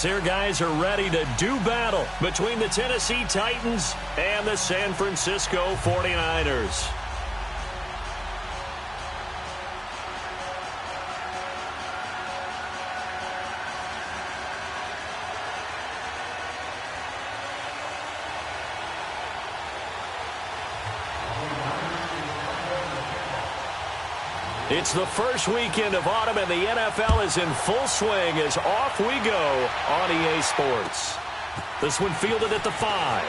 Here guys are ready to do battle between the Tennessee Titans and the San Francisco 49ers. It's the first weekend of autumn, and the NFL is in full swing as off we go on EA Sports. This one fielded at the 5.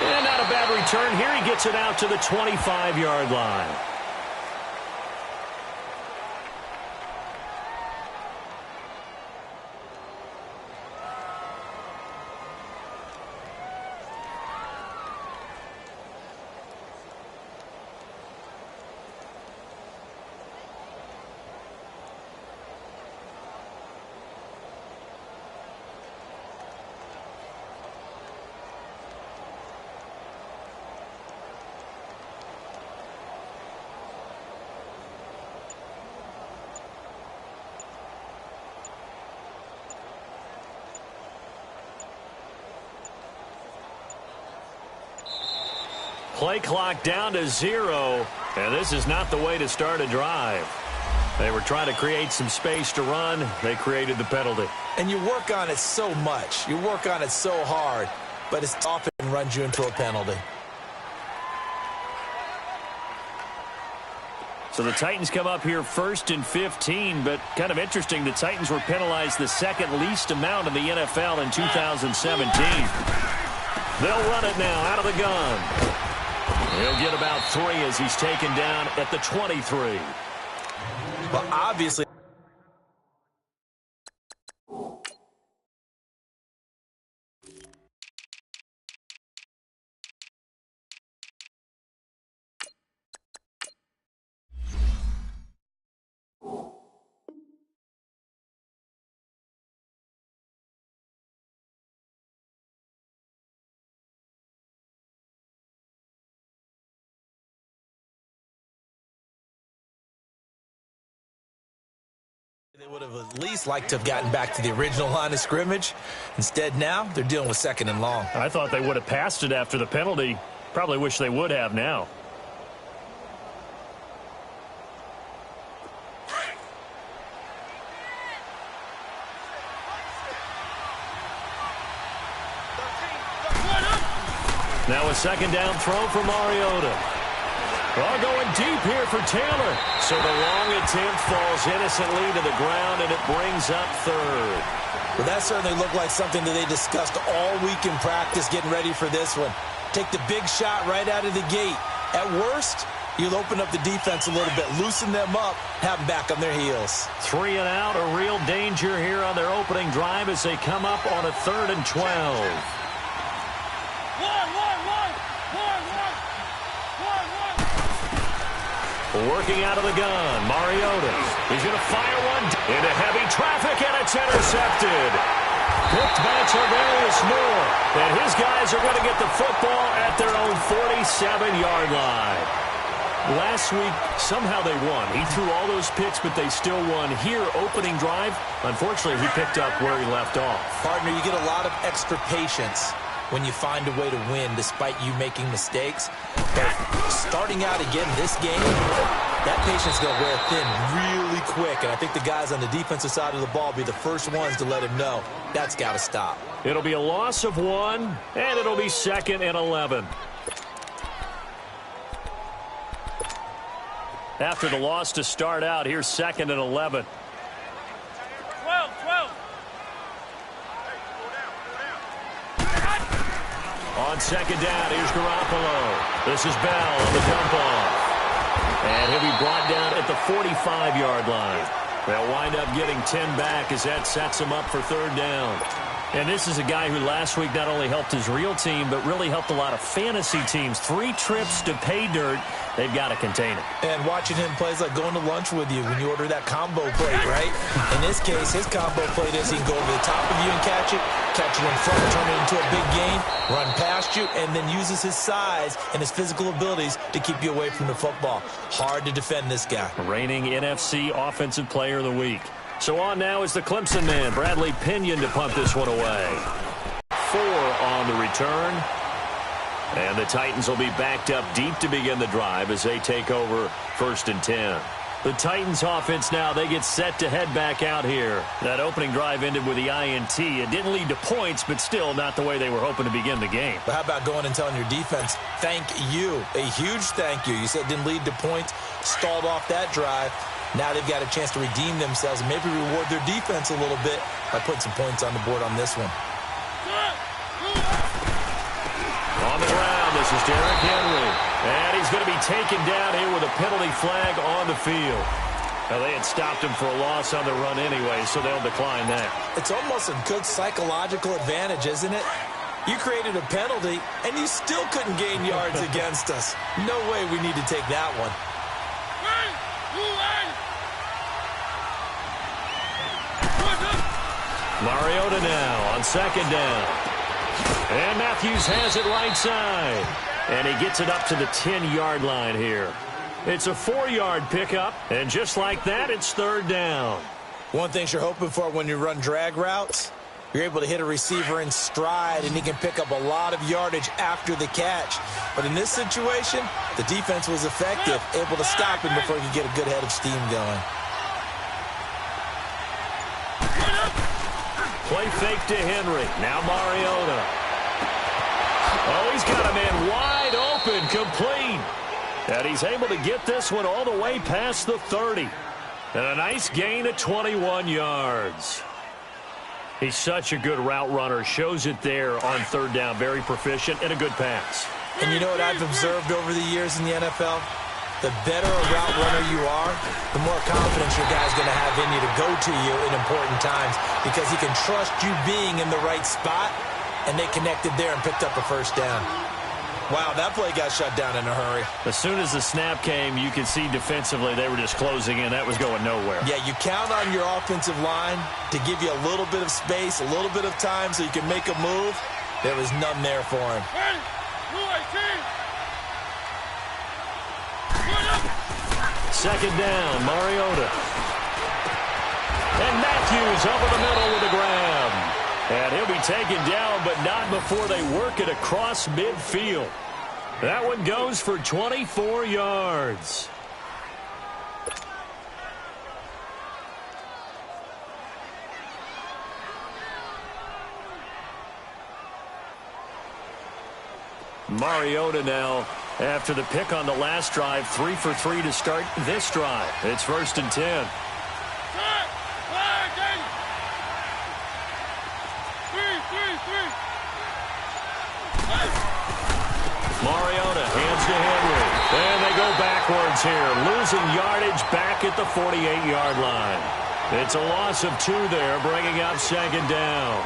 And not a bad return here. He gets it out to the 25-yard line. Play clock down to 0, and this is not the way to start a drive. They were trying to create some space to run. They created the penalty. And you work on it so much. You work on it so hard, but it often runs you into a penalty. So the Titans come up here 1st and 15, but kind of interesting, the Titans were penalized the second least amount in the NFL in 2017. They'll run it now out of the gun. He'll get about 3 as he's taken down at the 23. Well, obviously. They would have at least liked to have gotten back to the original line of scrimmage. Instead, now they're dealing with 2nd and long. I thought they would have passed it after the penalty. Probably wish they would have now. Now a 2nd down throw for Mariota. Well, going deep here for Taylor. So the long attempt falls innocently to the ground, and it brings up 3rd. Well, that certainly looked like something that they discussed all week in practice, getting ready for this one. Take the big shot right out of the gate. At worst, you'll open up the defense a little bit, loosen them up, have them back on their heels. 3 and out, a real danger here on their opening drive as they come up on a 3rd and 12. Working out of the gun, Mariota. He's going to fire one into heavy traffic, and it's intercepted. Picked by Tarvarius Moore. And his guys are going to get the football at their own 47-yard line. Last week, somehow they won. He threw all those picks, but they still won. Here, opening drive, unfortunately, he picked up where he left off. Partner, you get a lot of extra patience when you find a way to win despite you making mistakes. But starting out again this game, that patience is going to wear thin really quick. And I think the guys on the defensive side of the ball will be the first ones to let him know that's got to stop. It'll be a loss of 1, and it'll be 2nd and 11. After the loss to start out, here's 2nd and 11. 12. On 2nd down, here's Garoppolo. This is Bell on the dump off. And he'll be brought down at the 45-yard line. They'll wind up getting 10 back as that sets him up for 3rd down. And this is a guy who last week not only helped his real team, but really helped a lot of fantasy teams. 3 trips to pay dirt. They've got to contain it. And watching him play is like going to lunch with you when you order that combo plate, right? In this case, his combo plate is he can go over the top of you and catch it in front, turn it into a big gain, run past you, and then uses his size and his physical abilities to keep you away from the football. Hard to defend this guy. Reigning NFC Offensive Player of the Week. So on now is the Clemson man, Bradley Pinion, to punt this one away. 4 on the return. And the Titans will be backed up deep to begin the drive as they take over 1st and 10. The Titans offense now, they get set to head back out here. That opening drive ended with the INT. It didn't lead to points, but still not the way they were hoping to begin the game. But how about going and telling your defense, thank you, a huge thank you. You said it didn't lead to points, stalled off that drive. Now they've got a chance to redeem themselves and maybe reward their defense a little bit by putting some points on the board on this one. On the ground, this is Derrick Henry. And he's going to be taken down here with a penalty flag on the field. Now, they had stopped him for a loss on the run anyway, so they'll decline that. It's almost a good psychological advantage, isn't it? You created a penalty, and you still couldn't gain yards against us. No way we need to take that one. Mariota now on 2nd down. And Matthews has it right side. And he gets it up to the 10-yard line here. It's a 4-yard pickup, and just like that, it's 3rd down. One thing you're hoping for when you run drag routes, you're able to hit a receiver in stride, and he can pick up a lot of yardage after the catch. But in this situation, the defense was effective, able to stop him before he could get a good head of steam going. Play fake to Henry. Now Mariota. Oh, he's got a man wide open, complete. And he's able to get this one all the way past the 30. And a nice gain of 21 yards. He's such a good route runner. Shows it there on 3rd down. Very proficient and a good pass. And you know what I've observed over the years in the NFL? The better a route runner you are, the more confidence your guy's going to have in you to go to you in important times because he can trust you being in the right spot, and they connected there and picked up a 1st down. Wow, that play got shut down in a hurry. As soon as the snap came, you could see defensively they were just closing in. That was going nowhere. Yeah, you count on your offensive line to give you a little bit of space, a little bit of time so you can make a move. There was none there for him. 2nd down, Mariota. And Matthews over the middle with a grab. And he'll be taken down, but not before they work it across midfield. That one goes for 24 yards. Mariota now, after the pick on the last drive, 3 for 3 to start this drive. It's 1st and 10. Mariota hands to Henry. And they go backwards here, losing yardage back at the 48-yard line. It's a loss of 2 there, bringing up 2nd down.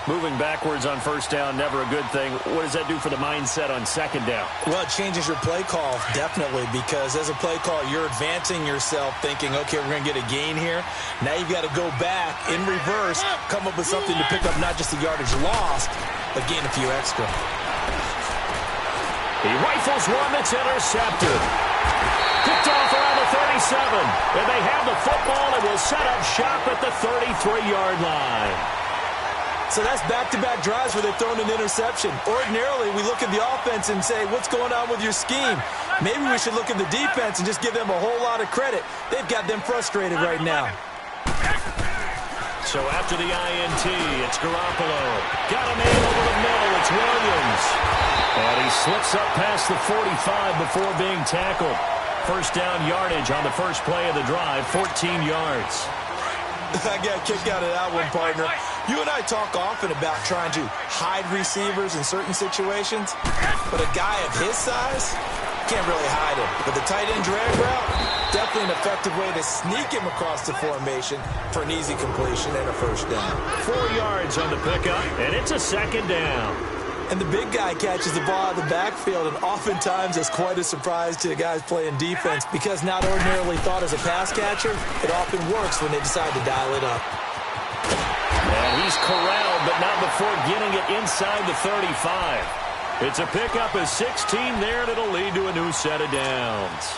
Moving backwards on 1st down, never a good thing. What does that do for the mindset on 2nd down? Well, it changes your play call, definitely, because as a play call, you're advancing yourself thinking, okay, we're going to get a gain here. Now you've got to go back in reverse, come up with something to pick up not just the yardage lost, but gain a few extra. He rifles one that's intercepted. Picked off around the 37. And they have the football and will set up shop at the 33-yard line. So that's back-to-back drives where they've thrown an interception. Ordinarily, we look at the offense and say, what's going on with your scheme? Maybe we should look at the defense and just give them a whole lot of credit. They've got them frustrated right now. So after the INT, it's Garoppolo. Got a man over the middle. It's Williams. And he slips up past the 45 before being tackled. 1st down yardage on the first play of the drive, 14 yards. I got a kick out of that one, partner. You and I talk often about trying to hide receivers in certain situations, but a guy of his size can't really hide him. But the tight end drag route, definitely an effective way to sneak him across the formation for an easy completion and a 1st down. 4 yards on the pickup, and it's a 2nd down. And the big guy catches the ball out of the backfield, and oftentimes it's quite a surprise to the guys playing defense because not ordinarily thought as a pass catcher, it often works when they decide to dial it up. And he's corralled, but not before getting it inside the 35. It's a pickup of 16 there, and it'll lead to a new set of downs.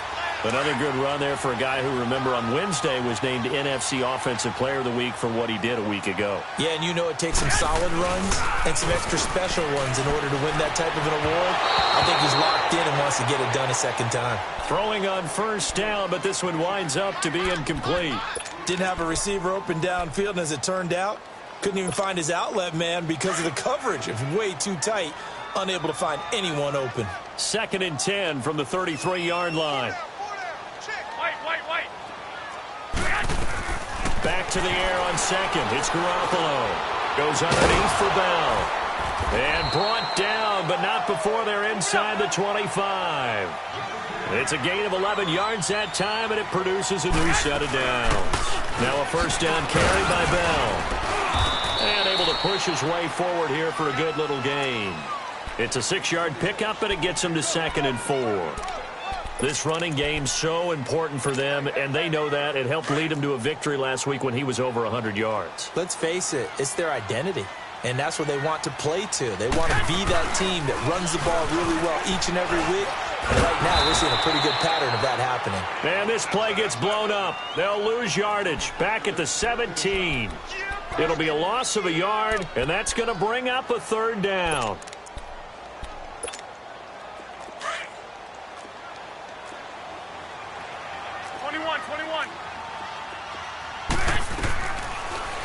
Another good run there for a guy who, remember, on Wednesday was named NFC Offensive Player of the Week for what he did a week ago. Yeah, and you know it takes some solid runs and some extra special ones in order to win that type of an award. I think he's locked in and wants to get it done a second time. Throwing on first down, but this one winds up to be incomplete. Didn't have a receiver open downfield, and as it turned out, couldn't even find his outlet man because of the coverage. It was way too tight, unable to find anyone open. 2nd and 10 from the 33-yard line. Back to the air on second. It's Garoppolo. Goes underneath for Bell. And brought down, but not before they're inside the 25. It's a gain of 11 yards that time, and it produces a new set of downs. Now a first down carry by Bell. And able to push his way forward here for a good little gain. It's a 6-yard pickup, and it gets him to 2nd and 4. This running game's so important for them, and they know that. It helped lead them to a victory last week when he was over 100 yards. Let's face it, it's their identity, and that's what they want to play to. They want to be that team that runs the ball really well each and every week, and right now we're seeing a pretty good pattern of that happening. And this play gets blown up. They'll lose yardage back at the 17. It'll be a loss of a yard, and that's going to bring up a 3rd down.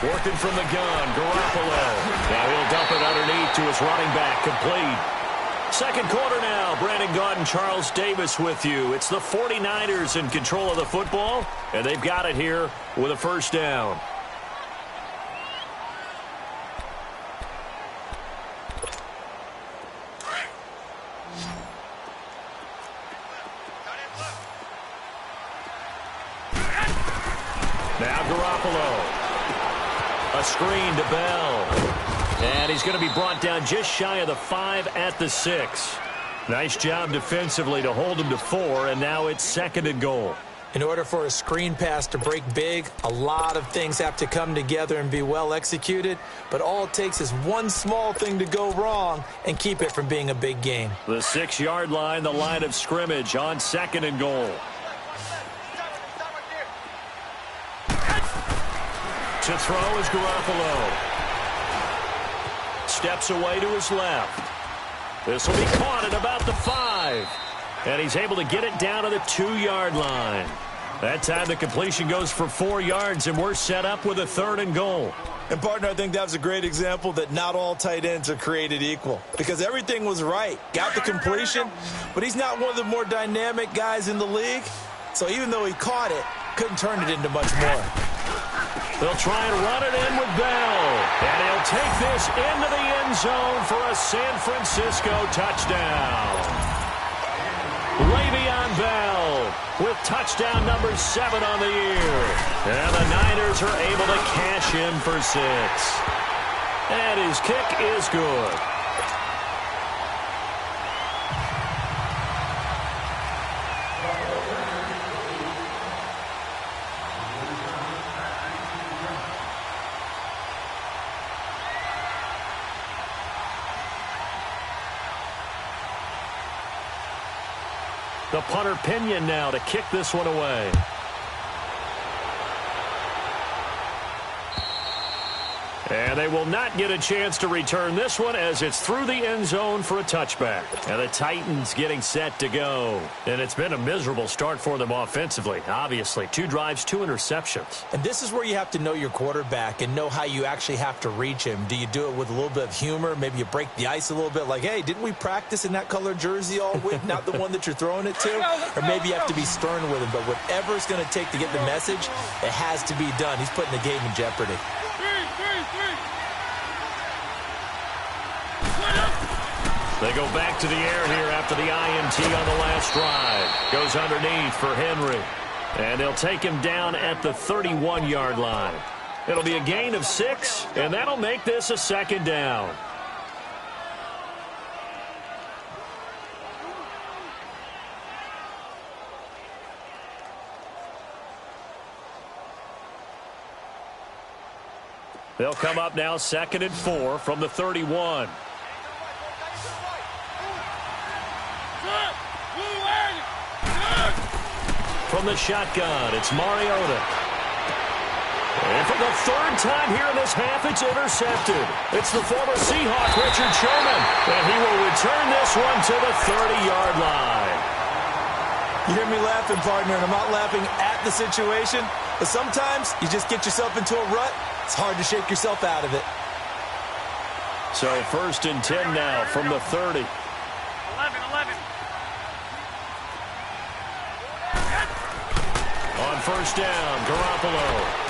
Working from the gun, Garoppolo. Now he'll dump it underneath to his running back, complete. Second quarter now, Brandon Gaudin, Charles Davis with you. It's the 49ers in control of the football, and they've got it here with a first down. Now Garoppolo. A screen to Bell. And he's going to be brought down just shy of the 5 at the 6. Nice job defensively to hold him to 4, and now it's 2nd and goal. In order for a screen pass to break big, a lot of things have to come together and be well executed, but all it takes is one small thing to go wrong and keep it from being a big game. The 6-yard line, the line of scrimmage on 2nd and goal. To throw is Garoppolo. Steps away to his left. This will be caught at about the 5. And he's able to get it down to the 2-yard line. That time the completion goes for 4 yards, and we're set up with a 3rd and goal. And, partner, I think that was a great example that not all tight ends are created equal. Because everything was right. Got the completion, but he's not one of the more dynamic guys in the league. So even though he caught it, couldn't turn it into much more. They'll try and run it in with Bell. And he'll take this into the end zone for a San Francisco touchdown. Le'Veon Bell with touchdown number 7 on the year. And the Niners are able to cash in for 6. And his kick is good. The punter Pinion now to kick this one away. And they will not get a chance to return this one as it's through the end zone for a touchback. And the Titans getting set to go. And it's been a miserable start for them offensively, obviously. 2 drives, 2 interceptions. And this is where you have to know your quarterback and know how you actually have to reach him. Do you do it with a little bit of humor? Maybe you break the ice a little bit like, hey, didn't we practice in that color jersey all week? Not the one that you're throwing it to? Or maybe you have to be stern with him. But whatever it's going to take to get the message, it has to be done. He's putting the game in jeopardy. They go back to the air here after the INT on the last drive. Goes underneath for Henry. And they'll take him down at the 31-yard line. It'll be a gain of 6, and that'll make this a 2nd down. They'll come up now 2nd and 4 from the 31. from the shotgun. It's Mariota. And for the third time here in this half, it's intercepted. It's the former Seahawk, Richard Sherman. And he will return this one to the 30-yard line. You hear me laughing, partner, and I'm not laughing at the situation. But sometimes you just get yourself into a rut. It's hard to shake yourself out of it. So 1st and 10 now from the 30. 11. On 1st down, Garoppolo.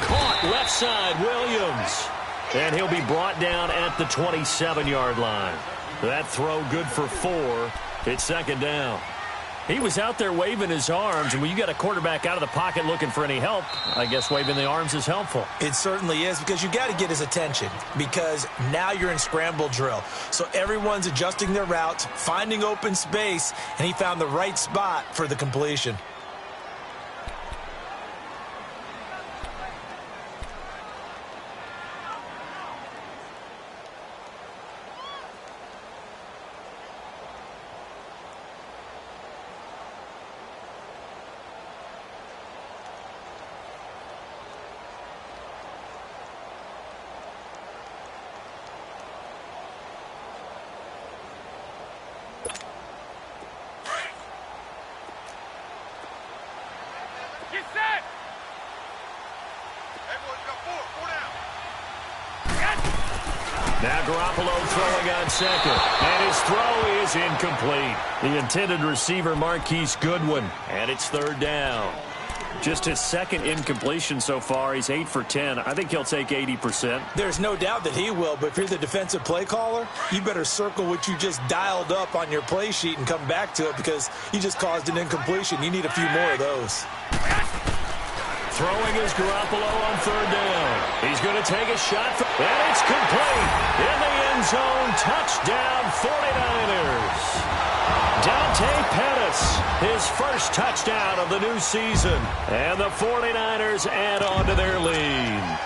Caught left side, Williams. And he'll be brought down at the 27-yard line. That throw good for 4. It's 2nd down. He was out there waving his arms, and when you got a quarterback out of the pocket looking for any help, I guess waving the arms is helpful. It certainly is, because you got to get his attention, because now you're in scramble drill. So everyone's adjusting their routes, finding open space, and he found the right spot for the completion. Now Garoppolo throwing on 2nd, and his throw is incomplete. The intended receiver, Marquise Goodwin, and it's 3rd down. Just his 2nd incompletion so far. He's 8 for 10. I think he'll take 80%. There's no doubt that he will, but if you're the defensive play caller, you better circle what you just dialed up on your play sheet and come back to it, because you just caused an incompletion. You need a few more of those. Throwing is Garoppolo on 3rd down. He's going to take a shot, and it's complete. In the end zone, touchdown 49ers. Dante Pettis, his first touchdown of the new season. And the 49ers add on to their lead.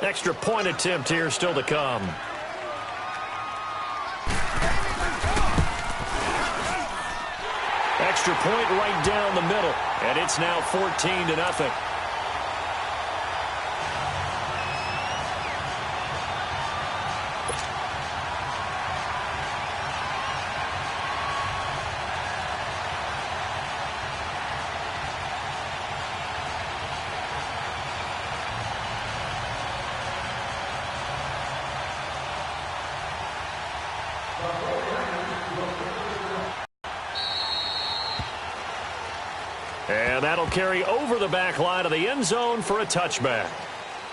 Extra point attempt here still to come. Extra point right down the middle, and it's now 14-0. And that'll carry over the back line of the end zone for a touchback.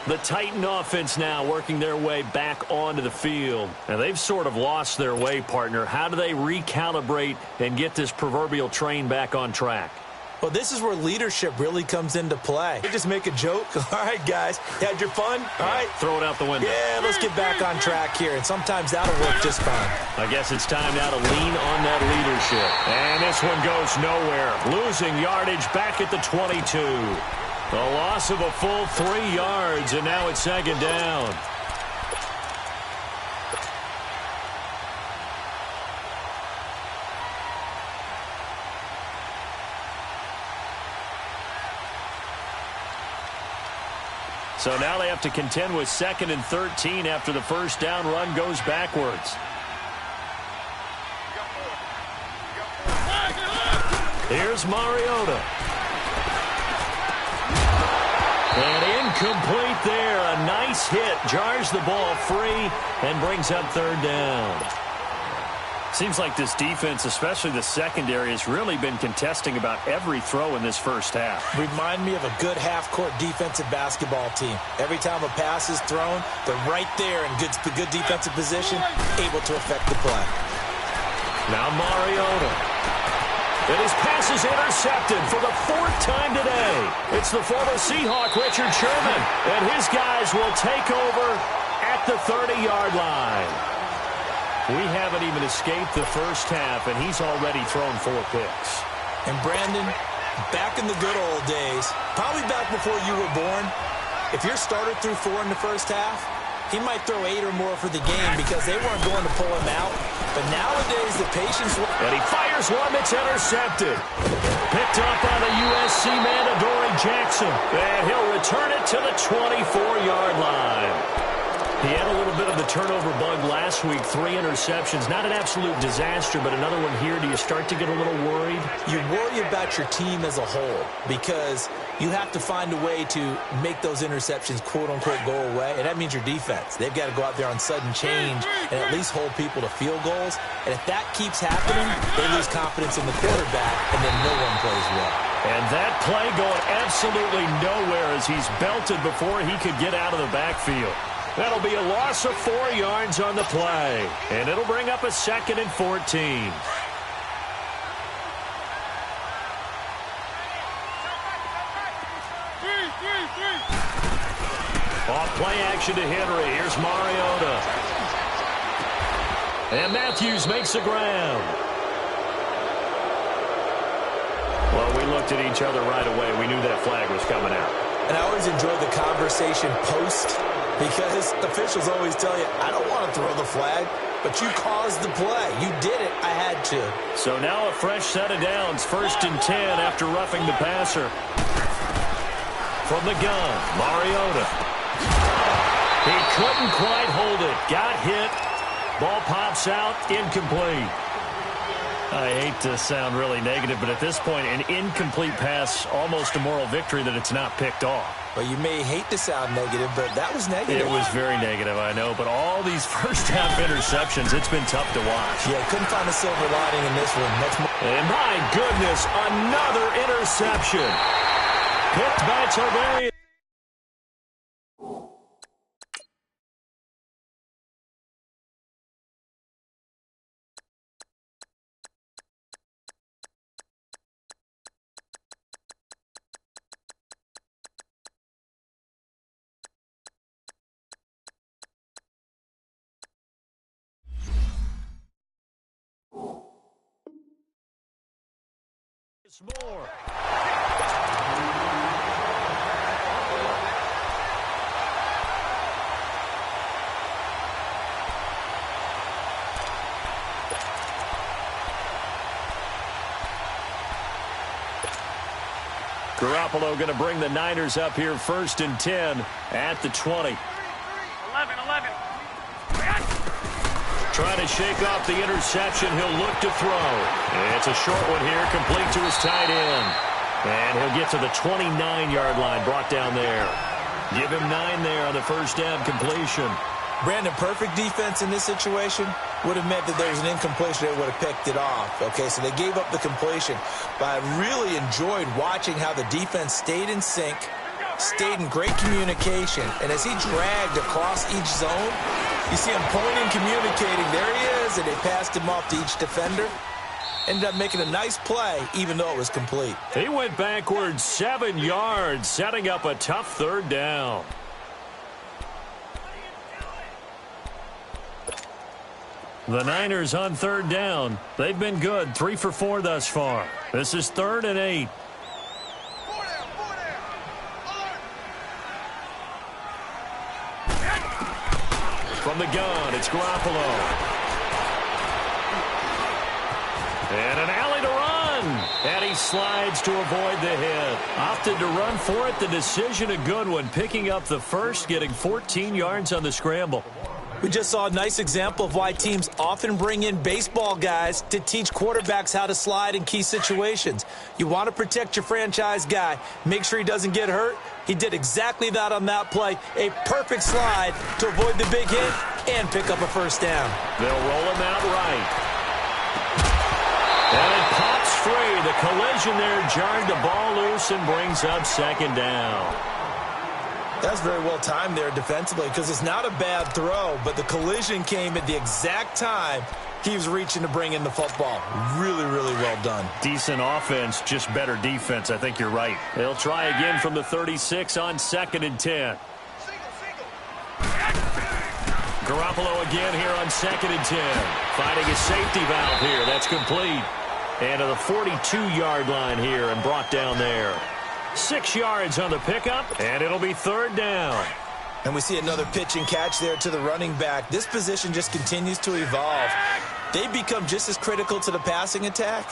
The Titan offense now working their way back onto the field. And they've sort of lost their way, partner. How do they recalibrate and get this proverbial train back on track? Well, this is where leadership really comes into play. You just make a joke. All right, guys, you had your fun? All right. Throw it out the window. Yeah, let's get back on track here, and sometimes that'll work just fine. I guess it's time now to lean on that leadership. And this one goes nowhere. Losing yardage back at the 22. The loss of a full 3 yards, and now it's 2nd down. So now they have to contend with 2nd and 13 after the first down run goes backwards. Here's Mariota. And incomplete there. A nice hit. Jars the ball free and brings up 3rd down. Seems like this defense, especially the secondary, has really been contesting about every throw in this first half. Remind me of a good half-court defensive basketball team. Every time a pass is thrown, they're right there in good defensive position, able to affect the play. Now Mariota. And his pass is intercepted for the 4th time today. It's the former Seahawk, Richard Sherman. And his guys will take over at the 30-yard line. We haven't even escaped the first half, and he's already thrown 4 picks. And Brandon, back in the good old days, probably back before you were born, if your starter threw 4 in the first half, he might throw 8 or more for the game because they weren't going to pull him out. But nowadays, the patience... And he fires one that's intercepted. Picked up on a USC man, Adoree Jackson. And he'll return it to the 24-yard line. He had a little bit of the turnover bug last week, 3 interceptions. Not an absolute disaster, but another one here. Do you start to get a little worried? You worry about your team as a whole because you have to find a way to make those interceptions, quote-unquote, go away, and that means your defense. They've got to go out there on sudden change and at least hold people to field goals. And if that keeps happening, they lose confidence in the quarterback, and then no one plays well. And that play going absolutely nowhere as he's belted before he could get out of the backfield. That'll be a loss of 4 yards on the play. And it'll bring up a 2nd and 14. Off play action to Henry. Here's Mariota. And Matthews makes the ground. Well, we looked at each other right away. We knew that flag was coming out. And I always enjoy the conversation post because officials always tell you, I don't want to throw the flag, but you caused the play. You did it. I had to. So now a fresh set of downs. 1st and 10 after roughing the passer. From the gun, Mariota. He couldn't quite hold it. Got hit. Ball pops out. Incomplete. I hate to sound really negative, but at this point, an incomplete pass, almost a moral victory that it's not picked off. Well, you may hate to sound negative, but that was negative. It was very negative, I know, but all these first-half interceptions, it's been tough to watch. Yeah, couldn't find a silver lining in this one. And my goodness, another interception. Picked by Tarvarius. More. Garoppolo going to bring the Niners up here 1st and 10 at the 20. 11. Trying to shake off the interception. He'll look to throw. It's a short one here, complete to his tight end. And he'll get to the 29-yard line, brought down there. Give him 9 there on the first down completion. Brandon, perfect defense in this situation would have meant that there was an incompletion. They would have picked it off. Okay, so they gave up the completion. But I really enjoyed watching how the defense stayed in sync, stayed in great communication. And as he dragged across each zone, you see him pointing, communicating. There he is, and they passed him off to each defender. Ended up making a nice play, even though it was complete. He went backwards 7 yards, setting up a tough 3rd down. The Niners on 3rd down. They've been good, 3 for 4 thus far. This is 3rd and 8. From the gun, it's Garoppolo. And an alley to run. And he slides to avoid the hit. Opted to run for it. The decision a good one. Picking up the first, getting 14 yards on the scramble. We just saw a nice example of why teams often bring in baseball guys to teach quarterbacks how to slide in key situations. You want to protect your franchise guy. Make sure he doesn't get hurt. He did exactly that on that play. A perfect slide to avoid the big hit and pick up a first down. They'll roll him out right. And it pops free. The collision there jarred the ball loose and brings up 2nd down. That's very well timed there defensively because it's not a bad throw, but the collision came at the exact time he was reaching to bring in the football. Really, really well done. Decent offense, just better defense. I think you're right. They'll try again from the 36 on 2nd and 10. Garoppolo again here on 2nd and 10. Finding a safety valve here. That's complete. And to the 42-yard line here and brought down there. 6 yards on the pickup, and it'll be 3rd down. And we see another pitch and catch there to the running back. This position just continues to evolve. They become just as critical to the passing attack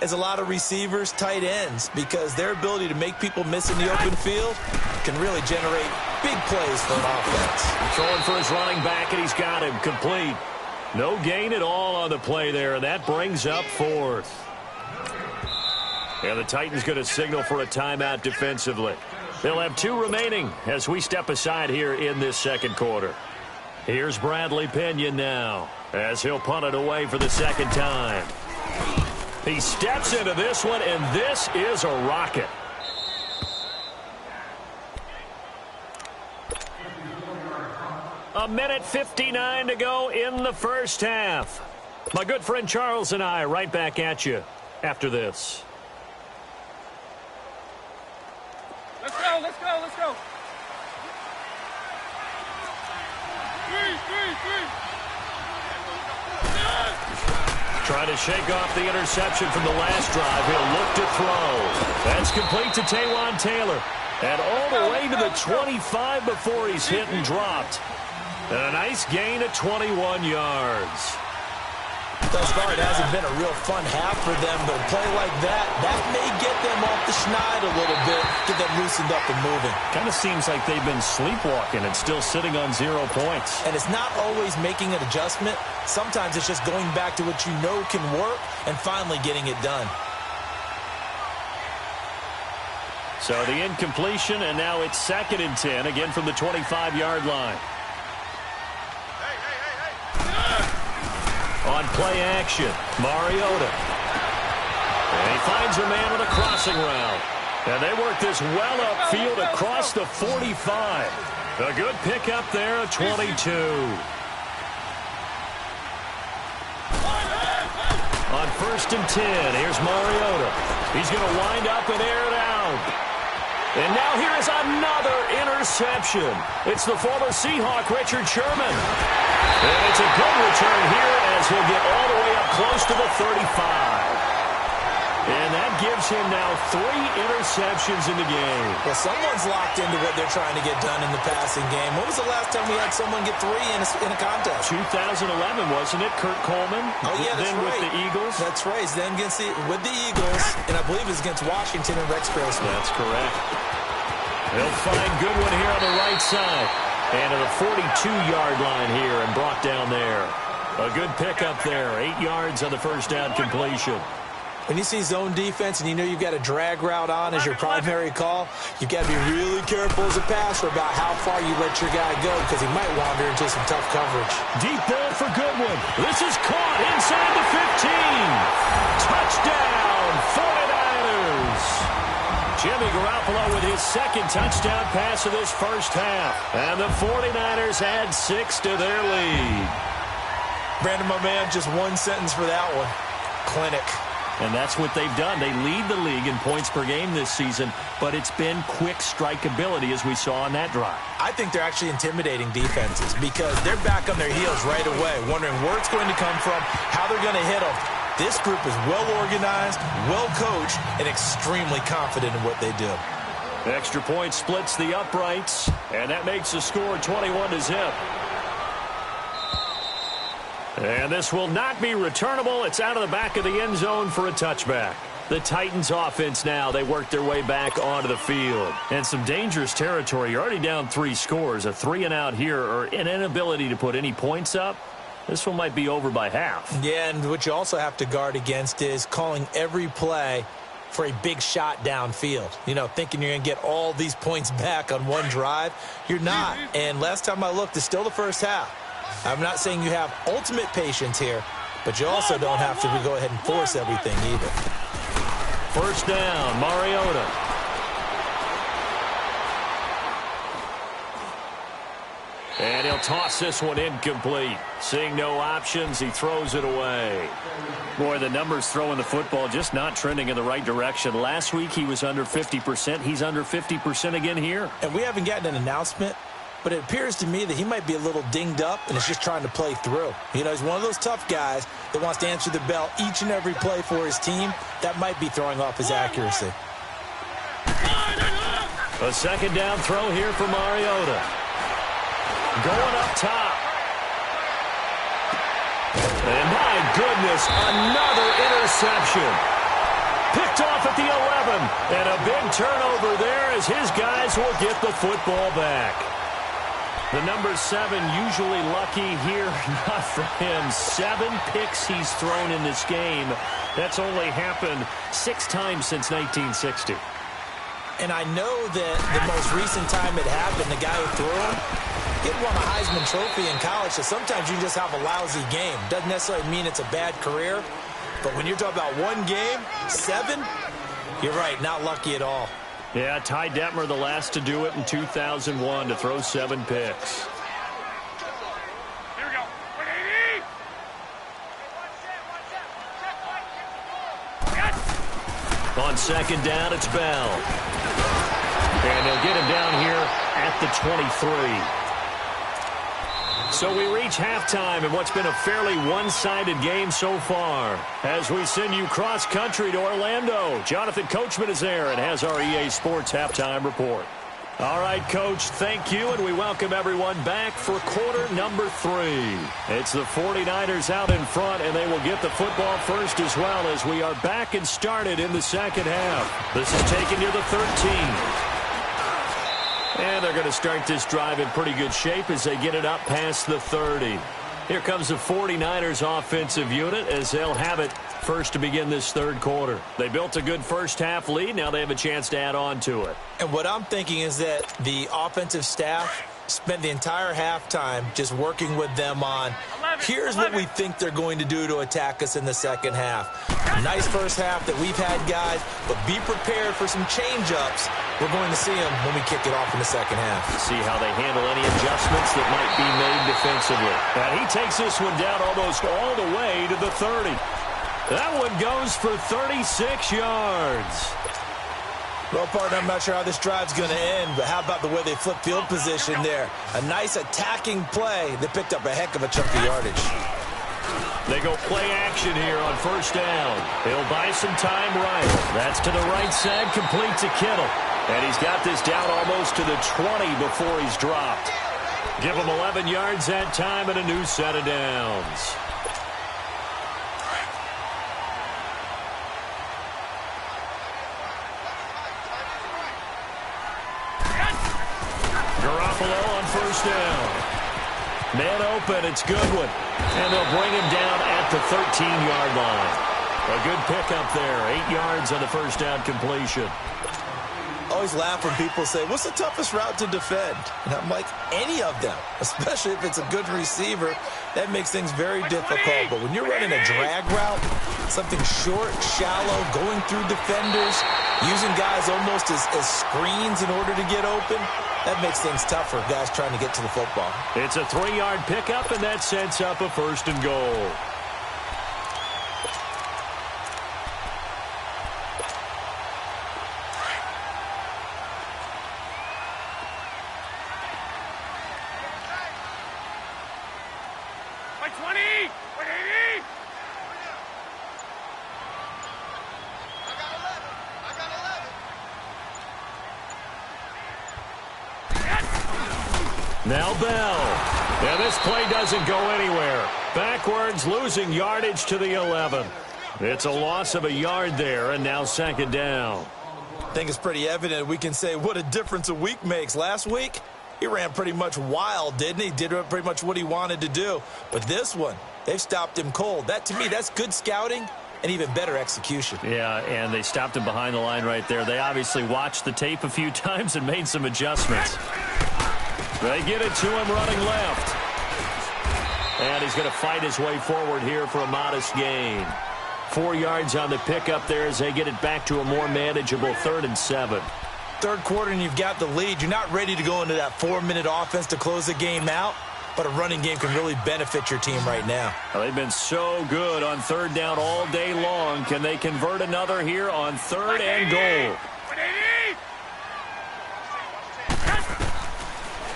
as a lot of receivers, tight ends, because their ability to make people miss in the open field can really generate big plays for an offense. Throwing for his running back, and he's got him complete. No gain at all on the play there, and that brings up fourth. And the Titans going to signal for a timeout defensively. They'll have 2 remaining as we step aside here in this second quarter. Here's Bradley Pinion now as he'll punt it away for the second time. He steps into this one, and this is a rocket. A minute 59 to go in the first half. My good friend Charles and I right back at you after this. Let's go, let's go, let's go. Three. Trying to shake off the interception from the last drive. He'll look to throw. That's complete to Taywan Taylor. And all the way to the 25 before he's hit and dropped. And a nice gain of 21 yards. Thus far, it hasn't been a real fun half for them, but a play like that may get them off the schneid a little bit, get them loosened up and moving. Kind of seems like they've been sleepwalking and still sitting on 0 points. And it's not always making an adjustment. Sometimes it's just going back to what you know can work and finally getting it done. So the incompletion, and now it's 2nd and 10, again from the 25-yard line. On play action, Mariota. And he finds a man with a crossing route. And they work this well upfield across the 45. A good pickup there at 22. On 1st and 10, here's Mariota. He's going to wind up and air it out. And now here is another interception. It's the former Seahawk, Richard Sherman. And it's a good return here as he'll get all the way up close to the 35. And that gives him now 3 interceptions in the game. Well, someone's locked into what they're trying to get done in the passing game. When was the last time we had someone get 3 in a contest? 2011, wasn't it? Kurt Coleman? Oh, yeah, that's then right. with the Eagles? That's right. Then with the Eagles, and I believe it's against Washington and Rex Grossman. That's correct. They'll find Goodwin here on the right side. And to the 42-yard line here and brought down there. A good pickup there. 8 yards on the first down completion. When you see zone defense and you know you've got a drag route on as your primary call, you've got to be really careful as a passer about how far you let your guy go because he might wander into some tough coverage. Deep ball for Goodwin. This is caught inside the 15. Touchdown, 49ers. Jimmy Garoppolo with his 2nd touchdown pass of this first half. And the 49ers add 6 to their lead. Brandon, my man, just one sentence for that one. Clinic. And that's what they've done. They lead the league in points per game this season, but it's been quick strikeability as we saw on that drive. I think they're actually intimidating defenses because they're back on their heels right away, wondering where it's going to come from, how they're going to hit them. This group is well organized, well coached, and extremely confident in what they do. The extra point splits the uprights, and that makes the score 21-0. And this will not be returnable. It's out of the back of the end zone for a touchback. The Titans offense now, they work their way back onto the field. And some dangerous territory. You're already down 3 scores. A 3-and-out here or an inability to put any points up. This one might be over by half. Yeah, and what you also have to guard against is calling every play for a big shot downfield. You know, thinking you're going to get all these points back on one drive. You're not. And last time I looked, it's still the first half. I'm not saying you have ultimate patience here, but you also don't have to go ahead and force everything either. First down, Mariota. And he'll toss this one incomplete. Seeing no options, he throws it away. Boy, the numbers throwing the football just not trending in the right direction. Last week he was under 50%. He's under 50% again here. And we haven't gotten an announcement, but it appears to me that he might be a little dinged up and is just trying to play through. You know, he's one of those tough guys that wants to answer the bell each and every play for his team. That might be throwing off his accuracy. A second down throw here for Mariota. going up top. And my goodness, another interception. Picked off at the 11. And a big turnover there as his guys will get the football back. The number 7 usually lucky here. Not for him. 7 picks he's thrown in this game. That's only happened 6 times since 1960. And I know that the most recent time it happened, the guy who threw him, he won a Heisman Trophy in college, so sometimes you just have a lousy game. Doesn't necessarily mean it's a bad career, but when you're talking about one game, 7, you're right, not lucky at all. Yeah, Ty Detmer, the last to do it in 2001, to throw 7 picks. Here we go. 180. On second down, it's Bell. And they'll get him down here at the 23. So we reach halftime in what's been a fairly one-sided game so far. As we send you cross-country to Orlando, Jonathan Coachman is there and has our EA Sports halftime report. All right, Coach, thank you, and we welcome everyone back for quarter number 3. It's the 49ers out in front, and they will get the football first as well as we are back and started in the second half. This is taken near the 13. And they're going to start this drive in pretty good shape as they get it up past the 30. Here comes the 49ers offensive unit as they'll have it first to begin this third quarter. They built a good first half lead. Now they have a chance to add on to it. And what I'm thinking is that the offensive staff spent the entire halftime just working with them on, here's what we think they're going to do to attack us in the second half. Nice first half that we've had, guys, but be prepared for some change-ups. We're going to see them when we kick it off in the second half. See how they handle any adjustments that might be made defensively. And he takes this one down almost all the way to the 30. That one goes for 36 yards. Well, partner, I'm not sure how this drive's going to end, but how about the way they flip field position there? A nice attacking play that picked up a heck of a chunk of yardage. They go play action here on first down. He'll buy some time right. That's to the right side, complete to Kittle. And he's got this down almost to the 20 before he's dropped. Give him 11 yards that time and a new set of downs. Garoppolo on first down. Man open, it's Goodwin. And they'll bring him down at the 13-yard line. A good pickup there. 8 yards on the first down completion. Always laugh when people say, what's the toughest route to defend? And I'm like, any of them, especially if it's a good receiver. That makes things very difficult. But when you're running a drag route, something short, shallow, going through defenders, using guys almost as screens in order to get open, that makes things tough for guys trying to get to the football. It's a 3-yard pickup, and that sets up a first and goal. Now Bell. And this play doesn't go anywhere. Backwards, losing yardage to the 11. It's a loss of a yard there, and now second down. I think it's pretty evident we can say what a difference a week makes. Last week, he ran pretty much wild, didn't he? Did pretty much what he wanted to do. But this one, they've stopped him cold. That, to me, that's good scouting and even better execution. Yeah, and they stopped him behind the line right there. They obviously watched the tape a few times and made some adjustments. They get it to him running left. And he's going to fight his way forward here for a modest gain. 4 yards on the pickup there as they get it back to a more manageable 3rd and 7. Third quarter and you've got the lead. You're not ready to go into that 4-minute offense to close the game out, but a running game can really benefit your team right now. Well, they've been so good on third down all day long. Can they convert another here on 3rd and goal?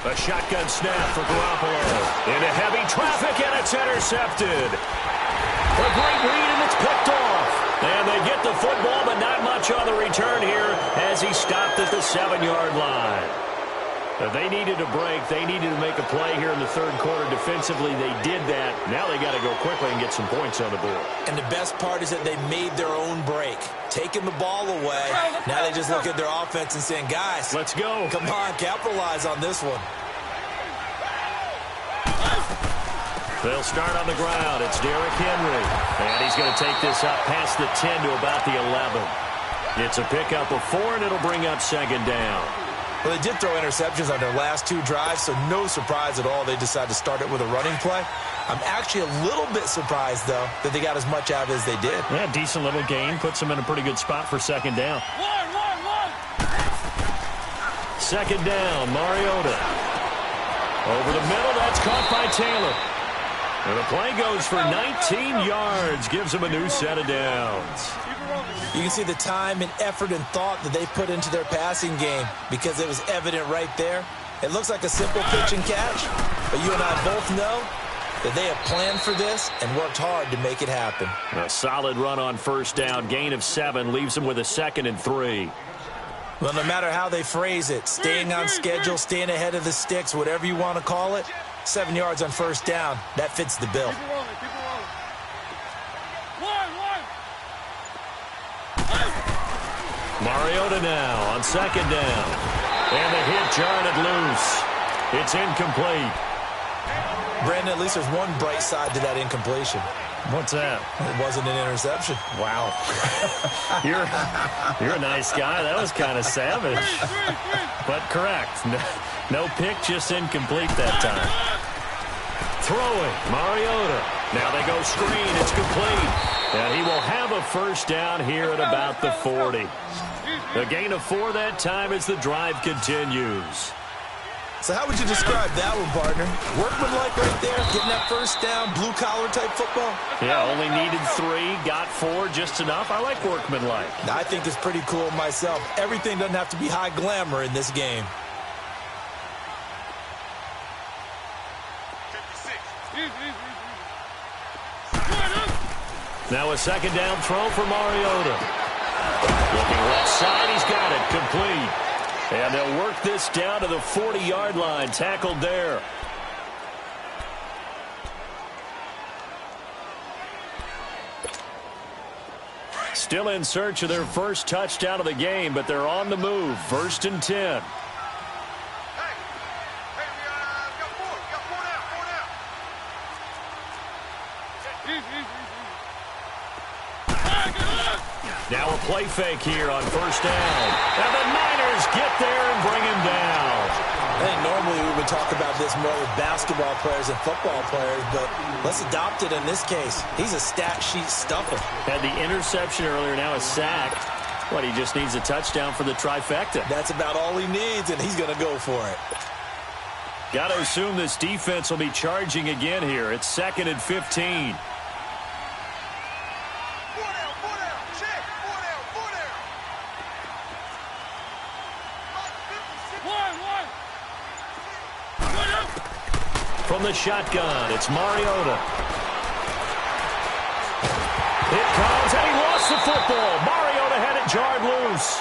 A shotgun snap for Garoppolo. Into heavy traffic, and it's intercepted. A great read, and it's picked off. And they get the football, but not much on the return here as he stopped at the 7-yard line. They needed a break. They needed to make a play here in the third quarter. Defensively, they did that. Now they got to go quickly and get some points on the board. And the best part is that they made their own break, taking the ball away. Now they just look at their offense and saying, guys, let's go. Come on, capitalize on this one. They'll start on the ground. It's Derrick Henry. And he's going to take this up past the 10 to about the 11. It's a pickup of 4, and it'll bring up second down. Well, they did throw interceptions on their last 2 drives, so no surprise at all they decided to start it with a running play. I'm actually a little bit surprised, though, that they got as much out of it as they did. Yeah, decent little gain. Puts them in a pretty good spot for second down. Second down, Mariota. Over the middle, that's caught by Taylor. And the play goes for 19 yards, gives them a new set of downs. You can see the time and effort and thought that they put into their passing game because it was evident right there. It looks like a simple pitch and catch, but you and I both know that they have planned for this and worked hard to make it happen. A solid run on first down, gain of 7, leaves them with a 2nd and 3. Well, no matter how they phrase it, staying on schedule, staying ahead of the sticks, whatever you want to call it, 7 yards on first down, that fits the bill. Mariota now on second down. And the hit jarred it loose. It's incomplete. Brandon, at least there's one bright side to that incompletion. What's that? It wasn't an interception. Wow. You're a nice guy. That was kind of savage. But correct. No pick, just incomplete that time. Throwing, Mariota. Now they go screen. It's complete. And he will have a first down here at about the 40. A gain of 4 that time as the drive continues. So how would you describe that one, partner? Workmanlike right there, getting that first down, blue-collar type football? Yeah, only needed 3, got 4, just enough. I like workmanlike. I think it's pretty cool myself. Everything doesn't have to be high glamour in this game. Now a second down throw for Mariota. Looking left side, he's got it, complete. And they'll work this down to the 40-yard line, tackled there. Still in search of their first touchdown of the game, but they're on the move. 1st and 10. Now a play fake here on first down. And the Niners get there and bring him down. I think normally we would talk about this more with basketball players and football players, but let's adopt it in this case. He's a stat sheet stuffer. Had the interception earlier, now a sack. What, he just needs a touchdown for the trifecta. That's about all he needs, and he's going to go for it. Got to assume this defense will be charging again here. It's 2nd and 15. From the shotgun, it's Mariota. It comes, and he lost the football. Mariota had it jarred loose.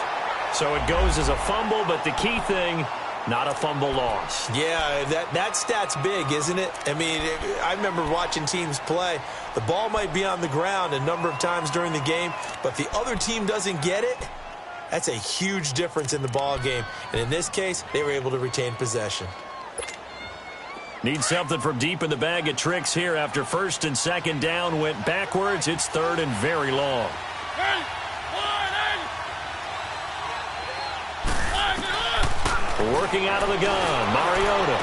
So it goes as a fumble, but the key thing, not a fumble loss. Yeah, that stat's big, isn't it? I mean, I remember watching teams play. The ball might be on the ground a number of times during the game, but if the other team doesn't get it, that's a huge difference in the ball game. And in this case, they were able to retain possession. Need something from deep in the bag of tricks here after 1st and 2nd down went backwards. It's 3rd and very long. Working out of the gun, Mariota.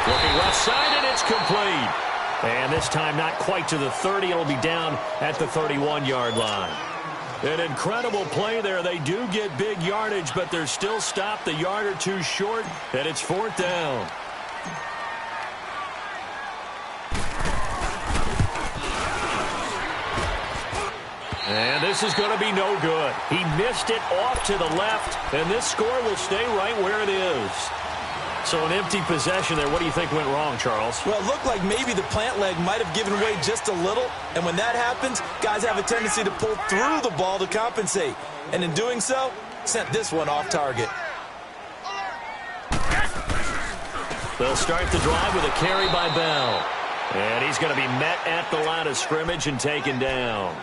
Looking left side, and it's complete. And this time not quite to the 30. It'll be down at the 31-yard line. An incredible play there. They do get big yardage, but they're still stopped a yard or 2 short, and it's 4th down. And this is going to be no good. He missed it off to the left, and this score will stay right where it is. So an empty possession there. What do you think went wrong, Charles? Well, it looked like maybe the plant leg might have given way just a little, and when that happens, guys have a tendency to pull through the ball to compensate. And in doing so, sent this one off target. They'll start the drive with a carry by Bell. And he's going to be met at the line of scrimmage and taken down.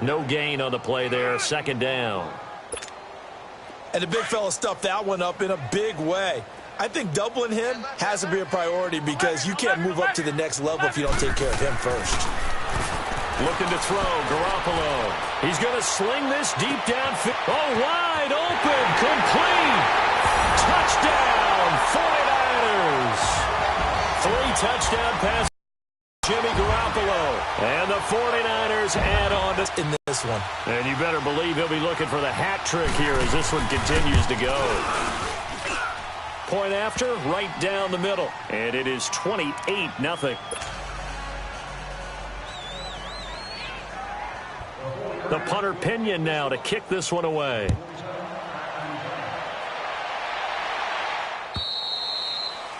No gain on the play there, second down. And the big fella stuffed that one up in a big way. I think doubling him has to be a priority because you can't move up to the next level if you don't take care of him first. Looking to throw, Garoppolo. He's going to sling this deep downfield. Oh, wide open, complete. Touchdown, 49ers. 3 touchdown passes. Jimmy Garoppolo. And the 49ers add on to in this one. And you better believe he'll be looking for the hat trick here as this one continues to go. Point after, right down the middle. And it is 28-0. The punter Pinion now to kick this one away.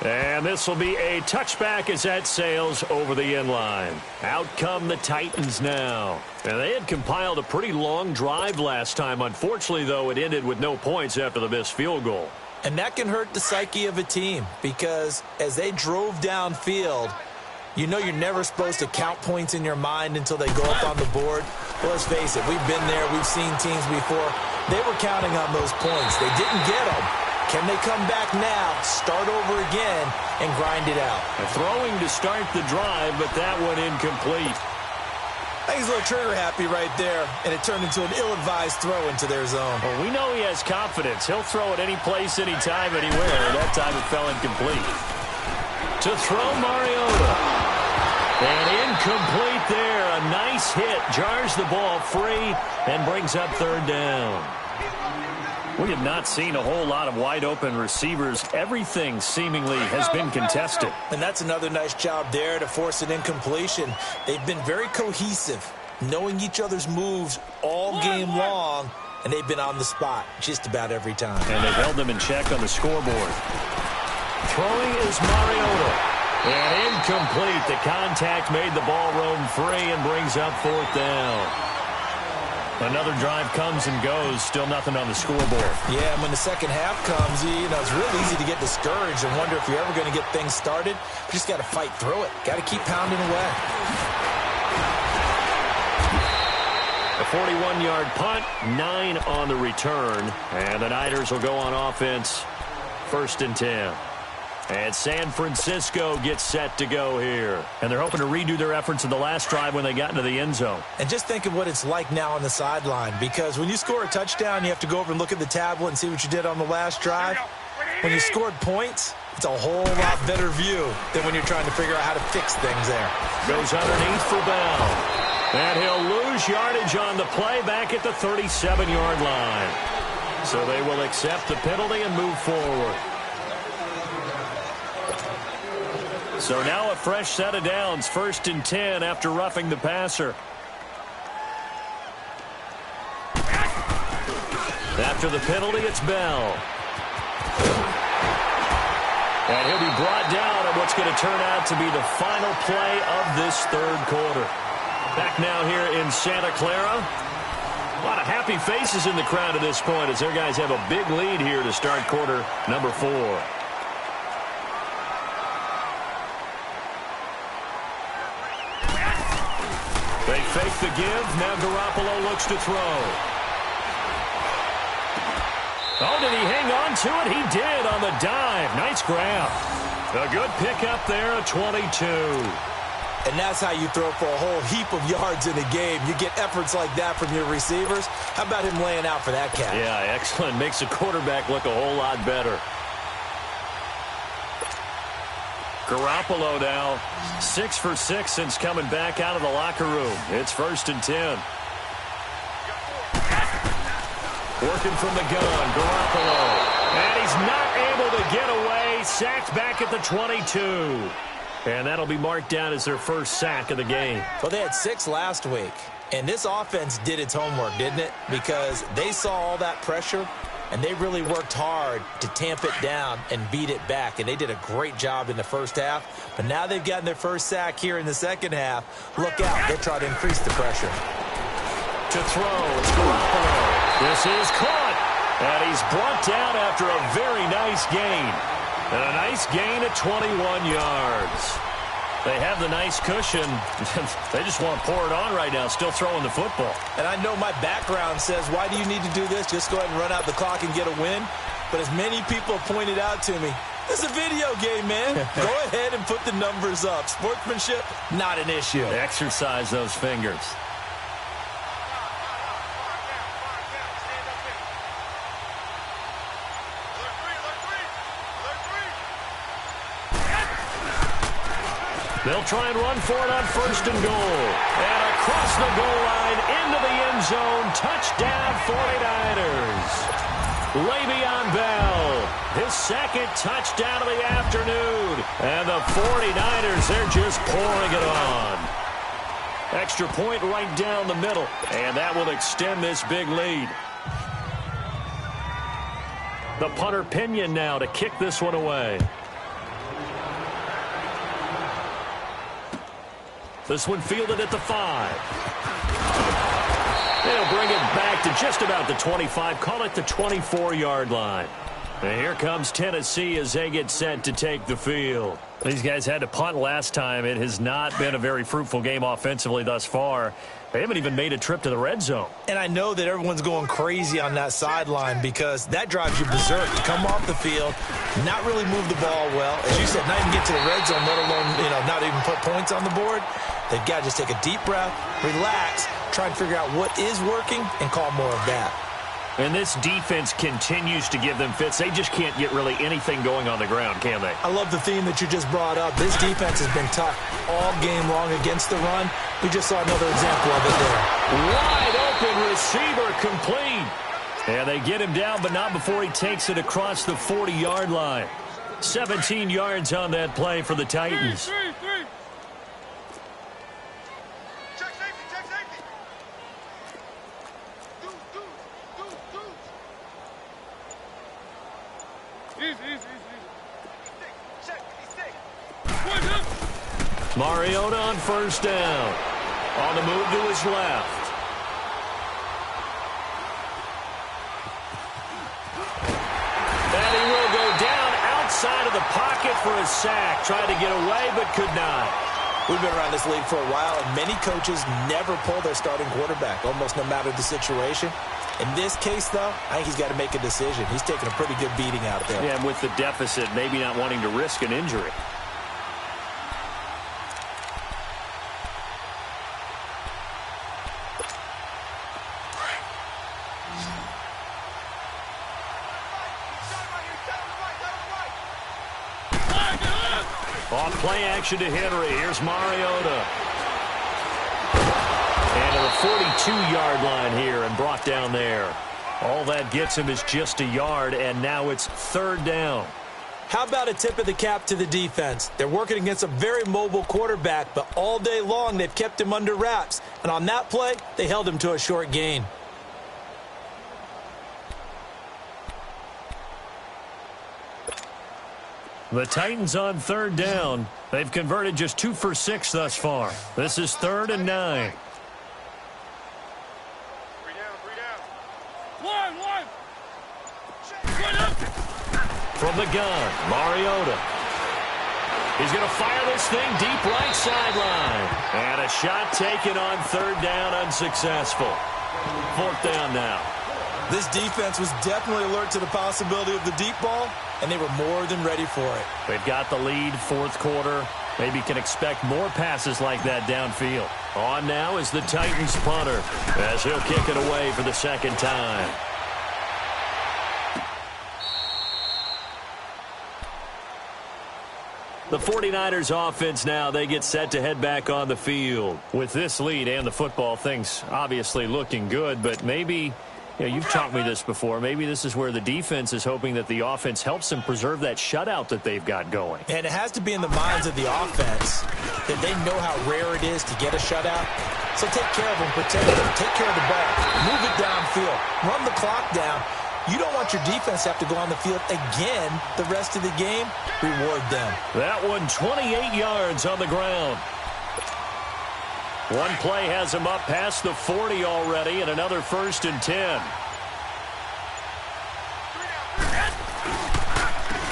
And this will be a touchback as that sails over the end line. Out come the Titans now. And they had compiled a pretty long drive last time. Unfortunately, though, it ended with no points after the missed field goal. And that can hurt the psyche of a team because as they drove downfield, you know you're never supposed to count points in your mind until they go up on the board. Well, let's face it, we've been there, we've seen teams before. They were counting on those points. They didn't get them. Can they come back now, start over again, and grind it out? Throwing to start the drive, but that one incomplete. I think he's a little trigger happy right there, and it turned into an ill-advised throw into their zone. Well, we know he has confidence. He'll throw it any place, anytime, anywhere. That time it fell incomplete. To throw, Mariota. And incomplete there. A nice hit. Jars the ball free and brings up third down. We have not seen a whole lot of wide-open receivers. Everything seemingly has been contested. And that's another nice job there to force an incompletion. They've been very cohesive, knowing each other's moves all game long, and they've been on the spot just about every time. And they've held them in check on the scoreboard. Throwing is Mariota. And incomplete. The contact made the ball roam free and brings up fourth down. Another drive comes and goes. Still nothing on the scoreboard. Yeah, and when the second half comes, it's real easy to get discouraged and wonder if you're ever going to get things started. You just got to fight through it. Got to keep pounding away. A 41-yard punt, 9 on the return. And the Niners will go on offense, 1st and 10. And San Francisco gets set to go here. And they're hoping to redo their efforts in the last drive when they got into the end zone. And just think of what it's like now on the sideline. Because when you score a touchdown, you have to go over and look at the tablet and see what you did on the last drive. When you scored points, it's a whole lot better view than when you're trying to figure out how to fix things there. Goes underneath for Bell. And he'll lose yardage on the play back at the 37-yard line. So they will accept the penalty and move forward. So now a fresh set of downs, 1st and 10 after roughing the passer. After the penalty, it's Bell. And he'll be brought down at what's going to turn out to be the final play of this third quarter. Back now here in Santa Clara. A lot of happy faces in the crowd at this point as their guys have a big lead here to start quarter number 4. They fake the give. Now Garoppolo looks to throw. Oh, did he hang on to it? He did on the dive. Nice grab. A good pickup there, a 22. And that's how you throw for a whole heap of yards in a game. You get efforts like that from your receivers. How about him laying out for that catch? Yeah, excellent. Makes the quarterback look a whole lot better. Garoppolo now 6 for 6 since coming back out of the locker room. It's 1st and 10. Working from the gun, Garoppolo. And he's not able to get away. Sacked back at the 22. And that'll be marked down as their first sack of the game. Well, they had 6 last week. And this offense did its homework, didn't it? Because they saw all that pressure, and they really worked hard to tamp it down and beat it back. And they did a great job in the first half. But now they've gotten their first sack here in the second half. Look out. They'll try to increase the pressure. To throw, it's Garoppolo. This is caught. And he's brought down after a very nice gain. And a nice gain of 21 yards. They have the nice cushion. They just want to pour it on right now, still throwing the football. And I know my background says, why do you need to do this? Just go ahead and run out the clock and get a win. But as many people have pointed out to me, this is a video game, man. Go ahead and put the numbers up. Sportsmanship, not an issue. Exercise those fingers. They'll try and run for it on 1st and goal. And across the goal line, into the end zone. Touchdown, 49ers. Le'Veon Bell, his 2nd touchdown of the afternoon. And the 49ers, they're just pouring it on. Extra point right down the middle. And that will extend this big lead. The punter Pinion now to kick this one away. This one fielded at the 5. They'll bring it back to just about the 25. Call it the 24-yard line. And here comes Tennessee as they get set to take the field. These guys had to punt last time. It has not been a very fruitful game offensively thus far. They haven't even made a trip to the red zone. And I know that everyone's going crazy on that sideline because that drives you berserk. You come off the field, not really move the ball well. As you said, not even get to the red zone, let alone, not even put points on the board. They've got to just take a deep breath, relax, try and figure out what is working, and call more of that. And this defense continues to give them fits. They just can't get really anything going on the ground, can they? I love the theme that you just brought up. This defense has been tough all game long against the run. We just saw another example of it there. Wide open receiver complete. And they get him down, but not before he takes it across the 40-yard line. 17 yards on that play for the Titans. Three. Mariota on 1st down. On the move to his left. And he will go down outside of the pocket for a sack. Tried to get away, but could not. We've been around this league for a while, and many coaches never pull their starting quarterback, almost no matter the situation. In this case, though, I think he's got to make a decision. He's taking a pretty good beating out there. Yeah, and with the deficit, maybe not wanting to risk an injury. Off play action to Henry. Here's Mariota. And to the 42-yard line here and brought down there. All that gets him is just a yard, and now it's 3rd down. How about a tip of the cap to the defense? They're working against a very mobile quarterback, but all day long they've kept him under wraps. And on that play, they held him to a short gain. The Titans on 3rd down. They've converted just 2 for 6 thus far. This is 3rd and 9. Three down. One. From the gun, Mariota. He's going to fire this thing deep right sideline. And a shot taken on 3rd down, unsuccessful. 4th down now. This defense was definitely alert to the possibility of the deep ball, and they were more than ready for it. They've got the lead, 4th quarter. Maybe can expect more passes like that downfield. On now is the Titans punter as he'll kick it away for the 2nd time. The 49ers offense now, they get set to head back on the field. With this lead and the football, things obviously looking good, but maybe... you've taught me this before. Maybe this is where the defense is hoping that the offense helps them preserve that shutout that they've got going. And it has to be in the minds of the offense that they know how rare it is to get a shutout. So take care of them, protect them, take care of the ball, move it downfield, run the clock down. You don't want your defense to have to go on the field again the rest of the game. Reward them. That one 28 yards on the ground. One play has him up past the 40 already, and another 1st and 10.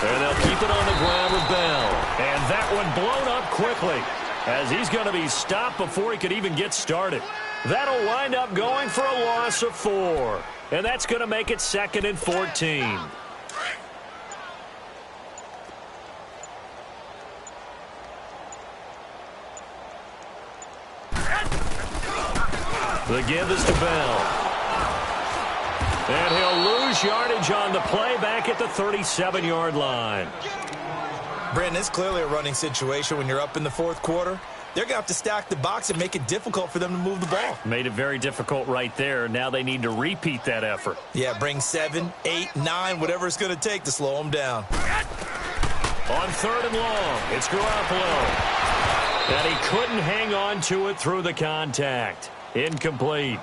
And they'll keep it on the ground with Bell. And that one blown up quickly, as he's going to be stopped before he could even get started. That'll wind up going for a loss of 4. And that's going to make it 2nd and 14. The give is to Bell. And he'll lose yardage on the play back at the 37-yard line. Brandon, it's clearly a running situation when you're up in the 4th quarter. They're going to have to stack the box and make it difficult for them to move the ball. Made it very difficult right there. Now they need to repeat that effort. Yeah, bring 7, 8, 9, whatever it's going to take to slow them down. On 3rd and long, it's Garoppolo. And he couldn't hang on to it through the contact. Incomplete.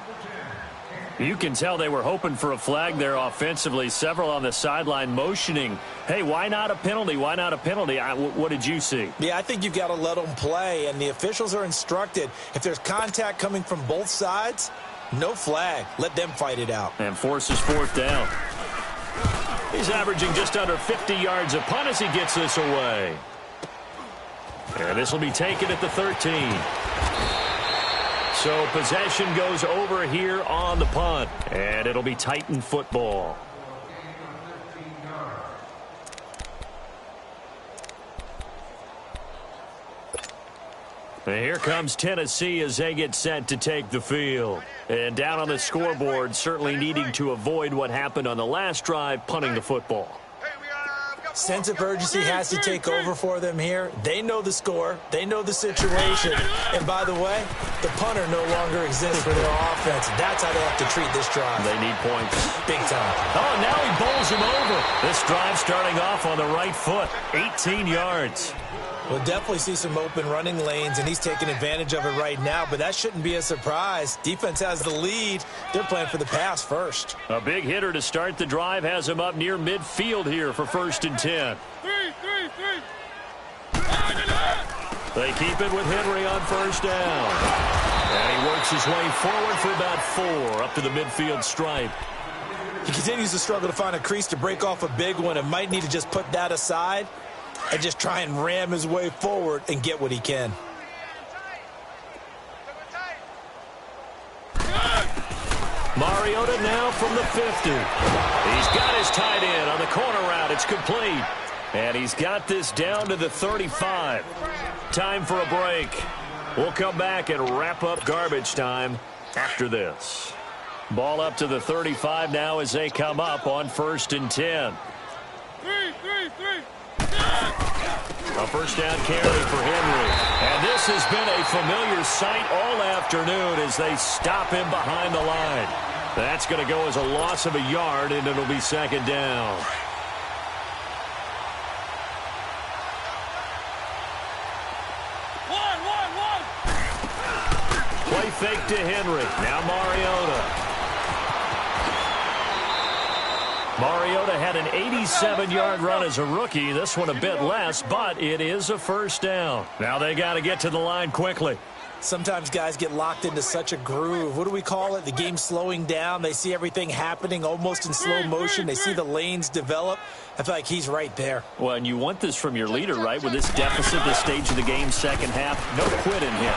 You can tell they were hoping for a flag there offensively. Several on the sideline motioning, hey, why not a penalty? Why not a penalty? What did you see? Yeah, I think you've got to let them play, and the officials are instructed. If there's contact coming from both sides, no flag. Let them fight it out. And forces 4th down. He's averaging just under 50 yards a punt as he gets this away. And this will be taken at the 13. So possession goes over here on the punt, and it'll be Titan football. And here comes Tennessee as they get set to take the field. And down on the scoreboard, certainly needing to avoid what happened on the last drive, punting the football. Sense of urgency has to take over for them here. They know the score. They know the situation. And by the way, the punter no longer exists for their offense. That's how they have to treat this drive. They need points. Big time. Oh, now he bowls him over. This drive starting off on the right foot. 18 yards. We'll definitely see some open running lanes, and he's taking advantage of it right now, but that shouldn't be a surprise. Defense has the lead. They're playing for the pass first. A big hitter to start the drive has him up near midfield here for 1st and 10. They keep it with Henry on 1st down. And he works his way forward for about 4 up to the midfield stripe. He continues to struggle to find a crease to break off a big one and might need to just put that aside and just try and ram his way forward and get what he can. Mariota now from the 50. He's got his tight end on the corner route. It's complete. And he's got this down to the 35. Time for a break. We'll come back and wrap up garbage time after this. Ball up to the 35 now as they come up on 1st and 10. A 1st down carry for Henry. And this has been a familiar sight all afternoon as they stop him behind the line. That's going to go as a loss of a yard, and it'll be 2nd down. Play fake to Henry. Now Mariota. Mariota had an 87-yard run as a rookie. This one a bit less, but it is a 1st down. Now they got to get to the line quickly. Sometimes guys get locked into such a groove. What do we call it? The game slowing down. They see everything happening almost in slow motion. They see the lanes develop. I feel like he's right there. Well, and you want this from your leader, right? With this deficit, this stage of the game, 2nd half, no quit in here.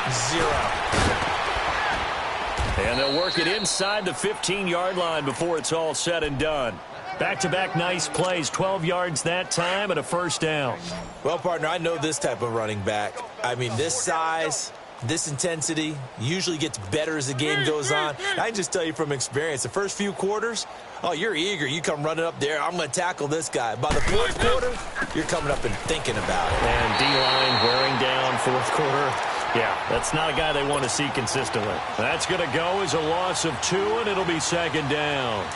0. And they'll work it inside the 15-yard line before it's all said and done. Back-to-back nice plays, 12 yards that time and a 1st down. Well, partner, I know this type of running back. I mean, this size, this intensity usually gets better as the game goes on. I can just tell you from experience, the first few quarters, oh, you're eager. You come running up there, I'm going to tackle this guy. By the 4th quarter, you're coming up and thinking about it. And D-line wearing down 4th quarter. Yeah, that's not a guy they want to see consistently. That's going to go as a loss of 2, and it'll be 2nd down.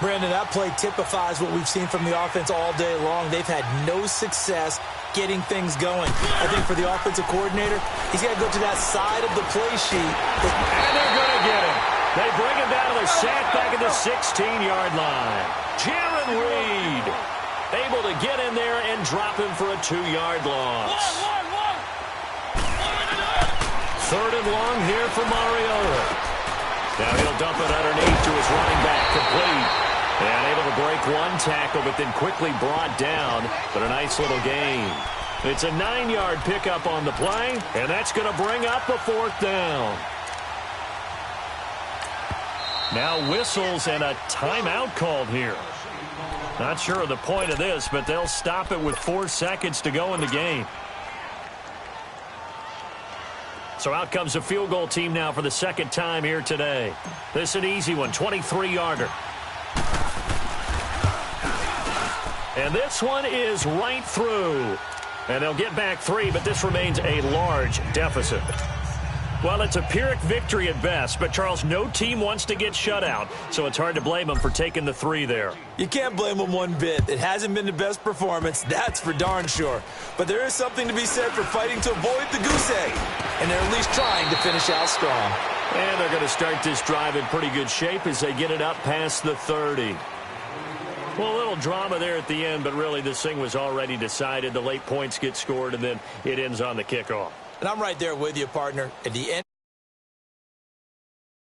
Brandon, that play typifies what we've seen from the offense all day long. They've had no success getting things going. I think for the offensive coordinator, he's got to go to that side of the play sheet. And they're going to get him. They bring him down to the sack back at the 16-yard line. Jaron Reed able to get in there and drop him for a 2-yard loss. 3rd and long here for Mariota. Now he'll dump it underneath to his running back, complete. And able to break one tackle, but then quickly brought down. But a nice little gain. It's a 9-yard pickup on the play, and that's going to bring up a 4th down. Now whistles and a timeout called here. Not sure of the point of this, but they'll stop it with 4 seconds to go in the game. So out comes a field goal team now for the 2nd time here today. This is an easy one, 23-yarder. And this one is right through. And they'll get back 3, but this remains a large deficit. Well, it's a Pyrrhic victory at best, but, Charles, no team wants to get shut out, so it's hard to blame them for taking the 3 there. You can't blame them one bit. It hasn't been the best performance, that's for darn sure. But there is something to be said for fighting to avoid the goose egg, and they're at least trying to finish out strong. And they're going to start this drive in pretty good shape as they get it up past the 30. Well, a little drama there at the end, but really this thing was already decided. The late points get scored, and then it ends on the kickoff. And I'm right there with you, partner. At the end